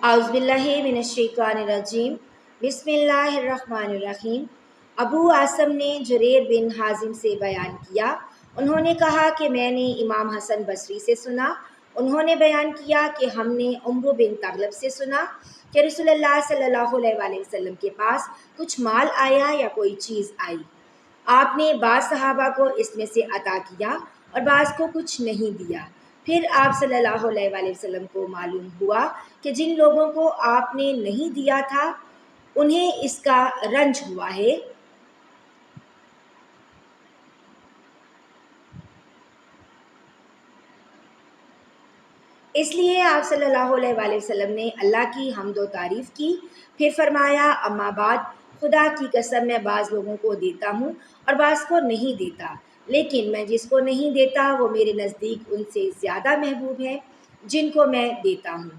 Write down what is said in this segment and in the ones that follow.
اعوذ باللہ من الشیطان الرجیم بسم اللہ الرحمن الرحیم۔ ابو عاصم نے جریر بن حازم سے بیان کیا، انہوں نے کہا کہ میں نے امام حسن بصری سے سنا، انہوں نے بیان کیا کہ ہم نے عمرو بن تغلب سے سنا کہ رسول اللہ صلی اللہ علیہ وآلہ وسلم کے پاس کچھ مال آیا یا کوئی چیز آئی، آپ نے بعض صحابہ کو اس میں سے عطا کیا اور بعض کو کچھ نہیں دیا۔ پھر آپ صلی اللہ علیہ وآلہ وسلم کو معلوم ہوا کہ جن لوگوں کو آپ نے نہیں دیا تھا انہیں اس کا رنج ہوا ہے، اس لیے آپ صلی اللہ علیہ وآلہ وسلم نے اللہ کی حمد و تعریف کی۔ پھر فرمایا، اما بعد، خدا کی قسم میں بعض لوگوں کو دیتا ہوں اور بعض کو نہیں دیتا، لیکن میں جس کو نہیں دیتا وہ میرے نزدیک ان سے زیادہ محبوب ہے جن کو میں دیتا ہوں۔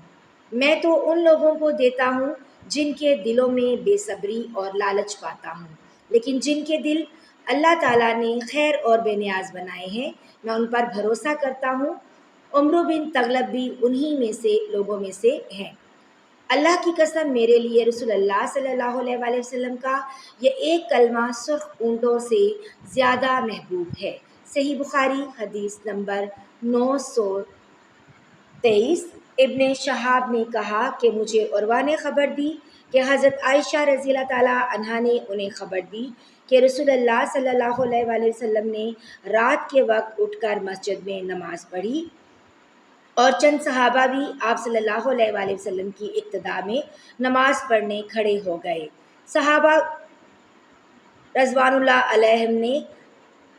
میں تو ان لوگوں کو دیتا ہوں جن کے دلوں میں بے صبری اور لالچ پاتا ہوں، لیکن جن کے دل اللہ تعالیٰ نے خیر اور بے نیاز بنائے ہیں میں ان پر بھروسہ کرتا ہوں۔ عمرو بن تغلب بھی انہی میں سے لوگوں میں سے ہیں۔ اللہ کی قسم، میرے لیے رسول اللہ صلی اللہ علیہ وآلہ وسلم کا یہ ایک کلمہ سرخ اونٹوں سے زیادہ محبوب ہے۔ صحیح بخاری حدیث نمبر 923۔ ابن شہاب نے کہا کہ مجھے عروہ نے خبر دی کہ حضرت عائشہ رضی اللہ تعالیٰ عنہا نے انہیں خبر دی کہ رسول اللہ صلی اللہ علیہ وآلہ وسلم نے رات کے وقت اٹھ کر مسجد میں نماز پڑھی اور چند صحابہ بھی آپ صلی اللہ علیہ وآلہ وسلم کی اقتداء میں نماز پڑھنے کھڑے ہو گئے۔ صحابہ رضوان اللہ علیہم نے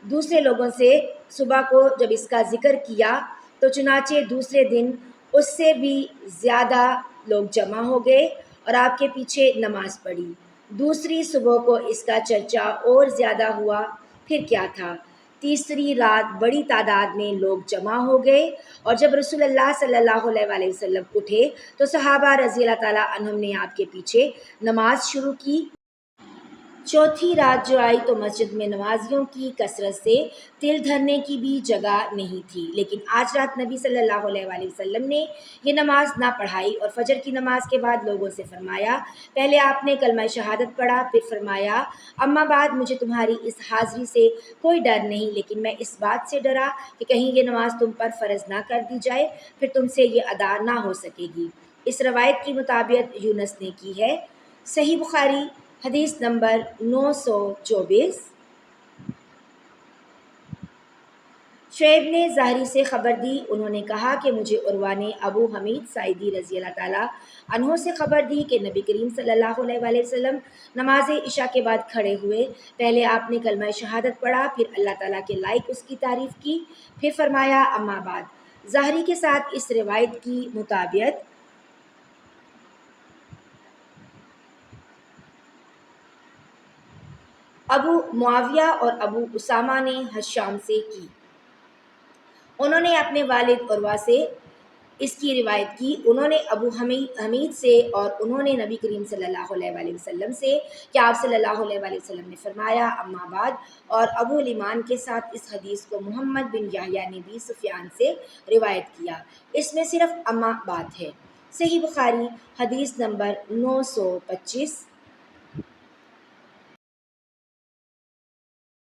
دوسرے لوگوں سے صبح کو جب اس کا ذکر کیا تو چنانچہ دوسرے دن اس سے بھی زیادہ لوگ جمع ہو گئے اور آپ کے پیچھے نماز پڑھی۔ دوسری صبح کو اس کا چرچا اور زیادہ ہوا۔ پھر کیا تھا، تیسری رات بڑی تعداد میں لوگ جمع ہو گئے اور جب رسول اللہ صلی اللہ علیہ وآلہ وسلم اٹھے تو صحابہ رضی اللہ تعالیٰ عنہم نے آپ کے پیچھے نماز شروع کی۔ چوتھی رات جو آئی تو مسجد میں نمازیوں کی کثرت سے تل دھرنے کی بھی جگہ نہیں تھی، لیکن آج رات نبی صلی اللہ علیہ وآلہ وسلم نے یہ نماز نہ پڑھائی اور فجر کی نماز کے بعد لوگوں سے فرمایا، پہلے آپ نے کلمہ شہادت پڑھا، پھر فرمایا، اما بعد، مجھے تمہاری اس حاضری سے کوئی ڈر نہیں، لیکن میں اس بات سے ڈرا کہ کہیں یہ نماز تم پر فرض نہ کر دی جائے، پھر تم سے یہ ادا نہ ہو سکے گی۔ اس روایت کی مطابقت یونس نے کی ہے۔ صحیح بخاری حدیث نمبر 924۔ شعیب نے ظاہری سے خبر دی، انہوں نے کہا کہ مجھے عروہ نے ابو حمید ساعدی رضی اللہ تعالیٰ عنہ سے خبر دی کہ نبی کریم صلی اللہ علیہ وآلہ وسلم نماز عشاء کے بعد کھڑے ہوئے، پہلے آپ نے کلمہ شہادت پڑھا، پھر اللہ تعالیٰ کے لائق اس کی تعریف کی، پھر فرمایا، اما بعد۔ ظاہری کے ساتھ اس روایت کی مطابقت ابو معاویہ اور ابو اسامہ نے حشام سے کی، انہوں نے اپنے والد عروہ سے اس کی روایت کی، انہوں نے ابو حمید سے اور انہوں نے نبی کریم صلی اللہ علیہ وآلہ وسلم سے کہ آپ صلی اللہ علیہ وآلہ وسلم نے فرمایا، اما بعد، اور ابو الیمان کے ساتھ اس حدیث کو محمد بن یحییٰ نے بھی سفیان سے روایت کیا، اس میں صرف اما بعد ہے۔ صحیح بخاری حدیث نمبر 925۔